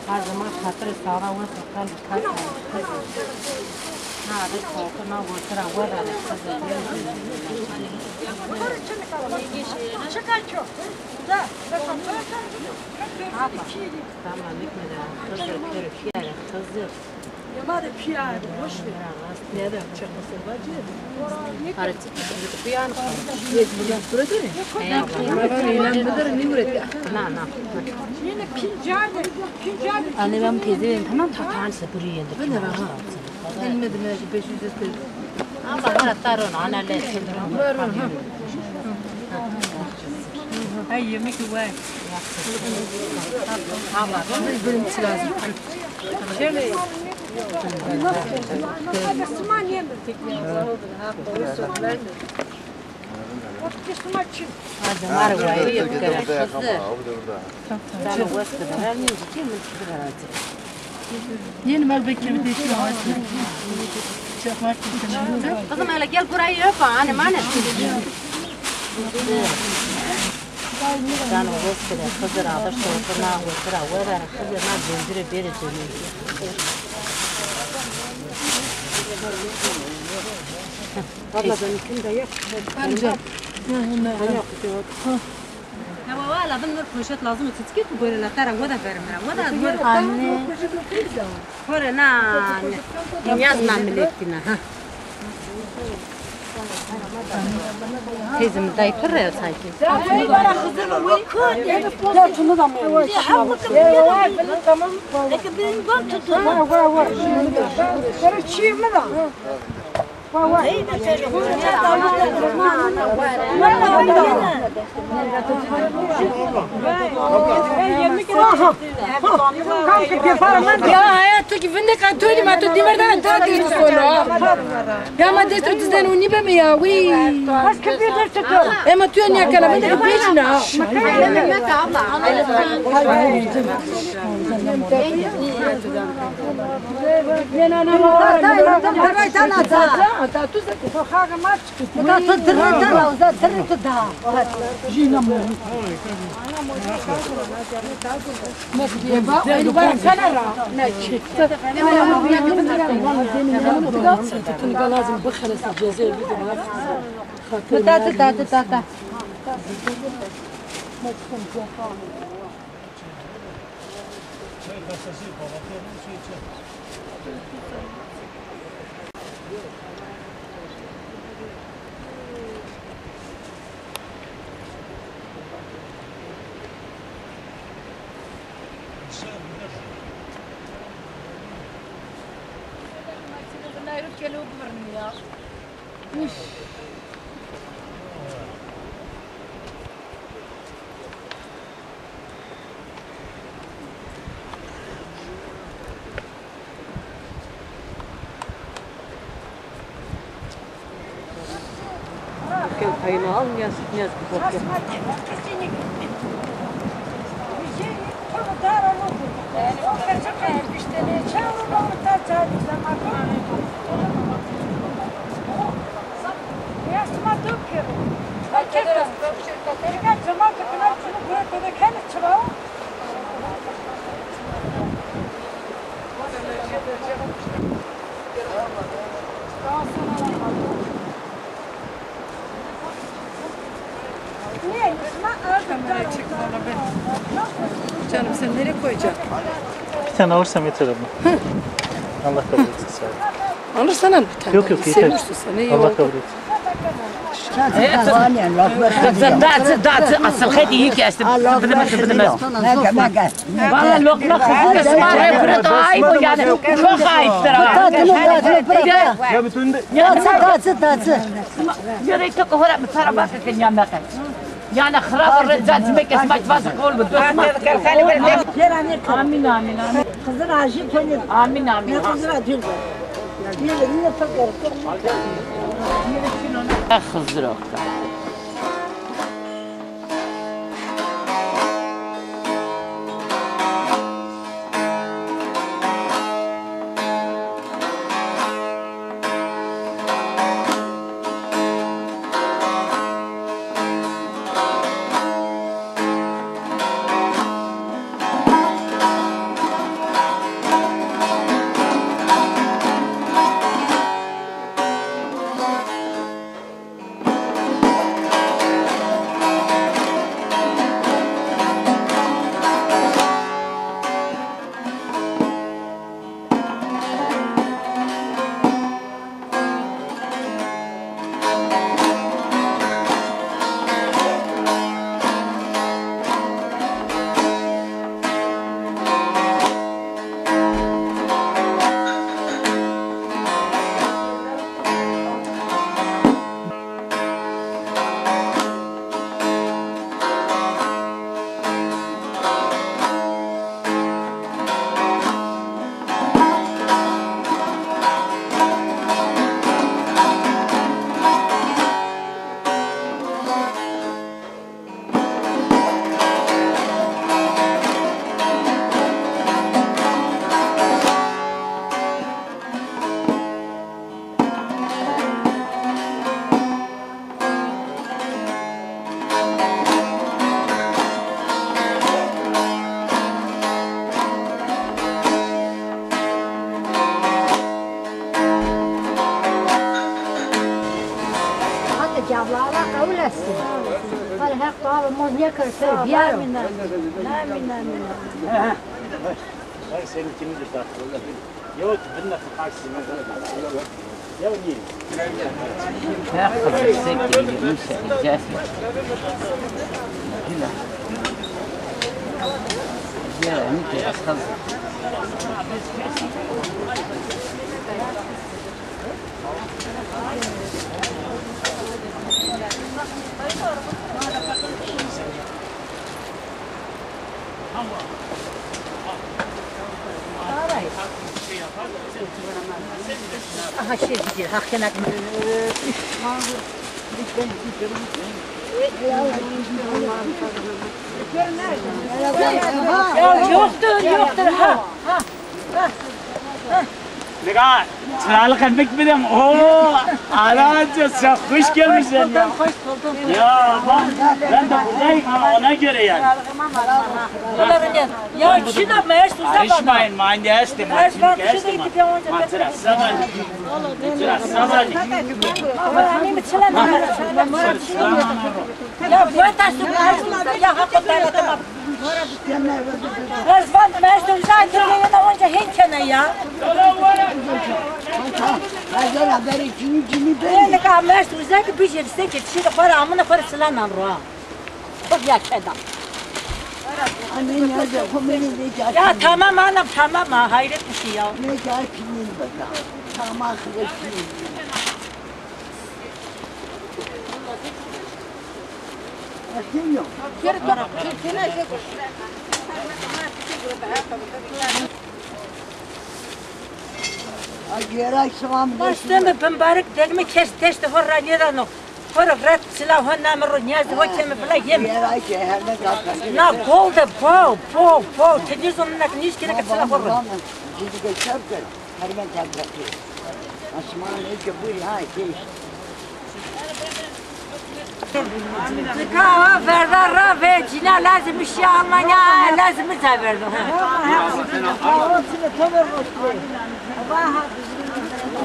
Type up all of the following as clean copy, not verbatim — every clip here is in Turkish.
Her zaman hatırı sağlam ve sakal kalp. Ha, da korkuna vurtura vurara kızı. Çıkar çok. Da. Tamam, bitmedi. Kızı körü fiyare kızı. Yamada piyade, boş ver. Nereden çıkması bacı? Harçı piyan. Burada ne? Na. Yine pincar. Anne ben pezi tamam tatansı buraya yendi. Ben de ben. Bilmedim ya 500 lira. Ama hatta ana le sendrom. Ay yemek var. Tamam. Bölüm lazım. Şöyle. Hadi marwa yapıyor kızı. Ben o vakti vermeyeyim ki mi çıkaracak? Yeni mal beklemede şu an. Çakmak gibi. Kızım hele gel buraya yap anne mane. Ben o vakti kızı alır sonra götüre verir kızına döndürüp verir. Abla benimkini de yap. Anca. Ya valla bunlar poşet lazım tutki bu böyle la tara vada vermem. Vada anne. Hore na. Yazma milletine ha. Teyzem dayıpır ya sanki. Bana kızım uyku. Ya şunu da mı? Ya tamam. Peki benim gol tutun. Var. Şöyle çiğ mi da? Var. Ya hayatı ki vende kan tuli ma tu diverdan ta ki tu solo. Ya ma destro tizden uni be mi ya wi. Ema tu nya kana vende pejna. Kayını al yaz bakıyor. Canım sen nereye koyacaksın? Bir tane alırsam yeter abla. Allah kabul etsin sağ ol. Alırsan al bir tane. Yok yeter. Seviyorsun sen iyi Allah oldu. kabul etsin. Dağıtı asıl hediye kestim. Bıdımız. Valla lokma kızı kesmaya bırak ayıp o yani. Çok ayıptır ha. Ya bütün de Yürek tok hora bir tara bakın ya bakın. Yani xarab rezatmek kesmek bazı kol bu dostum. Amin amin amin. Kızın aşık kendin. Amin amin. Kızın aşık. Yine fakir. Kızdır o. etsin. Hadi hep daha mozya kırsa diyorum. Amin. Bak seninkini de taktı. Yok, bununla tutarsın. Ya niye? Ya kızı sekti, yiyeceğiz. Ya ne ki asıl. Aha şey gidiyor, hakkına. Ya yoktur ha. Lega, çıralık etmek bilem. Oo, Alacı sen hoş gelmişsin ya. Hoş buldum. Ya bak, ben de buradayım ama ona göre yani. Ya kişi de meğer tuzak Karışmayın, mani estim. Meğer var, kişi de gidip yamanca Matıra sabani. Matıra sabani. Hani mi çelen ya bu tasdik ya hakikaten Razvan meğer tuzak ettiğinde onca hinkene ya. Ben de kamer tuzak bir yerse ki şimdi para amına para sılanan ruha. Bak ya kedam. Ya tamam anam tamam ha hayret bir şey ya. Başta mübarek delme kes test horra nirano. Horra rat silah honna mero niyaz ho kemi bla yem. Na golda po televizyon nak niş kere silah horra. Ka verda ra ve cina lazım iş almanya lazım za verdo.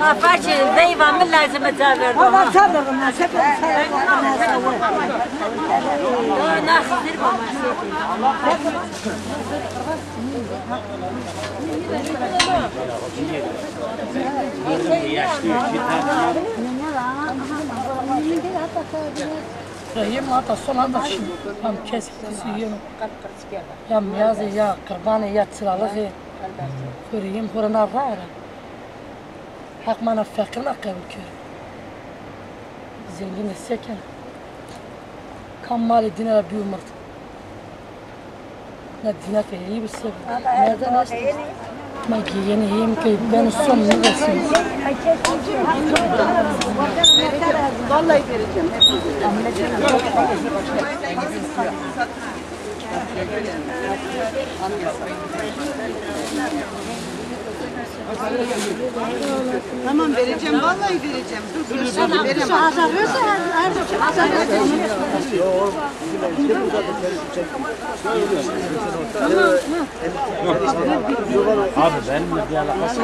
Ma face zeyva min lazım za verdo. Ama sabır ma sabır. Na xizir ba Yem hatta son anda şimdi tam kesikti yiyorum. Ya miyazı ya kurbanı ya çıralığı. Kurayım kurana rara. Hak mana fakrına kabul kör. Zengin seken. Kam mali dinara bir umurt. Ne dinar ki iyi bir sebep. Nereden açtın? Ma giyeni yiyeyim ki ben son ne versin? Vallahi vereceğim. Tamam vereceğim, vallahi vereceğim. Dur, veremem. Abi benimle bir alakası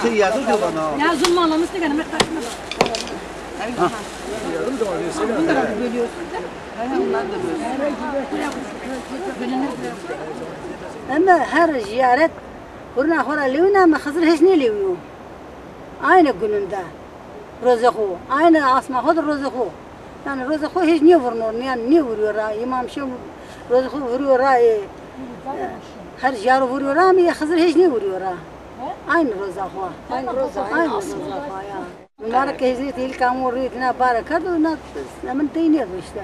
yok. Ya zulüm anlamış ne kadar Ama her ziyaret kurna khora lewna ama khazır hiç ne lewiyo. Aynı gününde. Rozahu, aynı asma khod rozahu. Yani rozahu hiç ne vurmuyor, yani ne vuruyor ha? İmam Şam rozahu vuruyor ha. Her ziyaret vuruyor ama ya khazır hiç ne vuruyor ha? Aynı rozahu. Aynı rozahu ya. Bunlar kehziyet ilk amur itna barakat ona hemen teyine işte.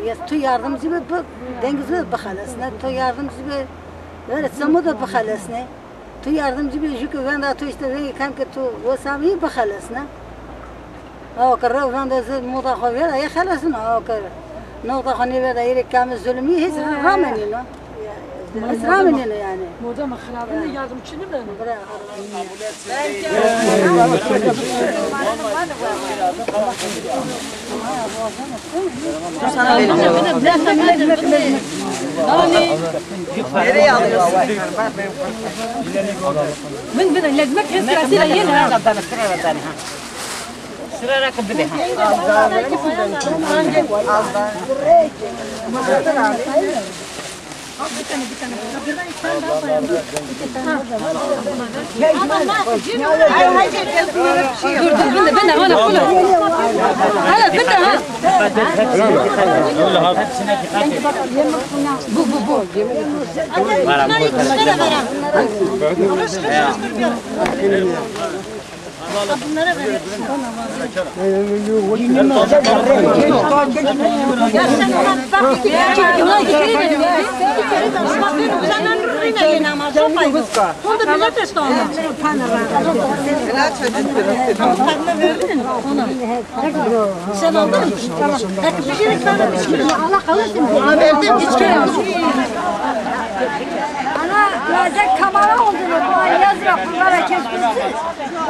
Ya tu yardımcı bir dengizle bakhalasına, tu yardımcı bir böyle samuda bakhalasına, tu yardımcı bir jük vanda tu işte ve kan ki tu o sami bakhalasına. O karra vanda z moda khaver ay khalasına o kar. Nokta khani ve daire kamil zulmi hiç rameni no. Hiç rameni no yani. Moda mahrabın yardımcını ben. Nereye alıyorsun? من لازمك تسرع سيرة ينها Sıra rakı bir de. Ben de hala kula. Hala ben de ha. Bu. Bunlara ver. Sen aldın mı? Bir şey sana bir şey. Allah kalırsın. Verdim hiç kere. Ana gelecek kamera oldu mu? Bu yaz raporlara kesmişsin.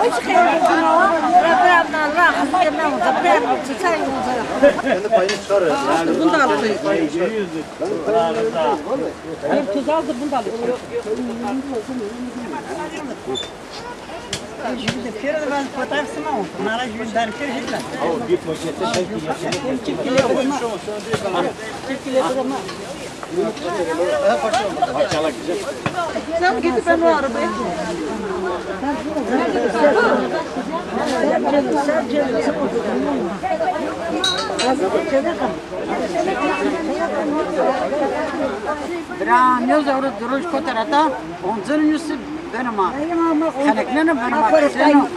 O hiç kıyafetini alan. Rabbi'den rahmet edemem. Rabbi'den tutar yollara. Kendi payını çıkarır. Bunu da alıp Tuz aldı bunu da alayım. Kere ben fotoğrafımı aldım. Nara yüz derken hitler. Bir poşette şey Sen gidip ben o arabaya. Bra, ne zaman duruş kotarata, onların yüzü benim ha. Kaneklerim benim ha.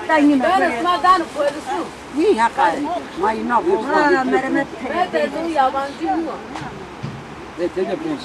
Ben ısmardan koyusu. İyi hakikaten. Mayına bu. Merhamet. Ben de bunu yabancı mı? Ete de prens.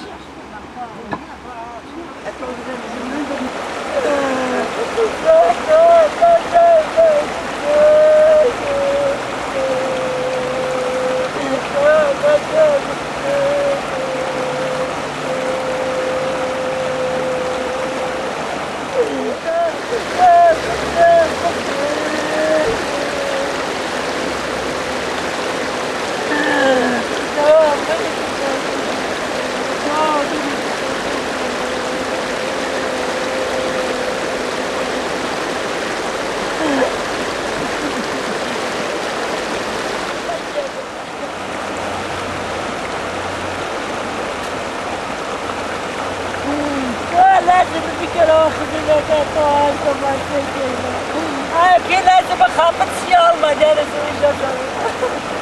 لازم بكرة واخذ لك طاعة ما تجينا. هاي لازم أخبط سيال ما جالس ويجرب.